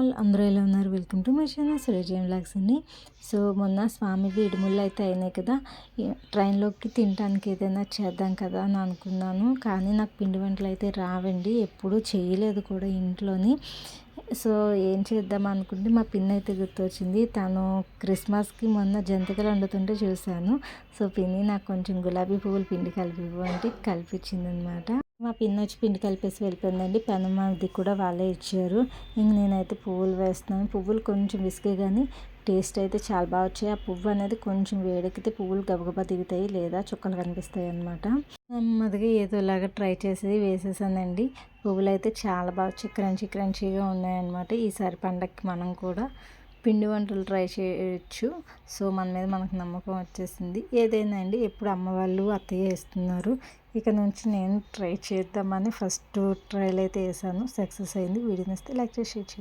All అందరూ ఎలా ఉన్నారు? Welcome to my channel Surejayam vlogs అండి. సో మొన్న స్వామి వీడుముళ్ళు అయితే అయినాయి కదా, ట్రైన్లోకి తినడానికి ఏదైనా చేద్దాం కదా అని అనుకున్నాను. కానీ నాకు పిండి వంటలు అయితే రావండి, ఎప్పుడూ చేయలేదు కూడా ఇంట్లోని. సో ఏం చేద్దాం అనుకుంటే మా పిన్ని అయితే గుర్తొచ్చింది. తను క్రిస్మస్కి మొన్న జంతికలు వండుతుంటే చూశాను. సో పిన్ని నాకు కొంచెం గులాబీ పువ్వులు పిండి కలిపి అంటే కలిపించింది అనమాట. మా పిన్ని వచ్చి పిండి కలిపేసి వెళ్ళిపోయిందండి. పెనమాది కూడా వాళ్ళే ఇచ్చారు. ఇంక నేనైతే పువ్వులు వేస్తున్నాను. పువ్వులు కొంచెం విసిగే కానీ టేస్ట్ అయితే చాలా బాగా వచ్చాయి. ఆ పువ్వు అనేది కొంచెం వేడెక్కితే పువ్వులు గబగబా దిగుతాయి, లేదా చుక్కలు కనిపిస్తాయి అనమాట. నెమ్మదిగా ఏదోలాగా ట్రై చేసి వేసేసానండి. పువ్వులు అయితే చాలా బాగా క్రంచీగా ఉన్నాయన్నమాట. ఈసారి పండగకి మనం కూడా పిండి వంటలు ట్రై చేయొచ్చు. సో మన మీద మనకు నమ్మకం వచ్చేసింది. ఏదైనా అండి, ఎప్పుడు అమ్మ వాళ్ళు అత్తయ్య వేస్తున్నారు, ఇక నుంచి నేను ట్రై చేద్దామని ఫస్ట్ ట్రైల్ అయితే వేసాను. సక్సెస్ అయింది. వీడియో నచ్చితే లైక్ చేసి షేర్ చేయండి.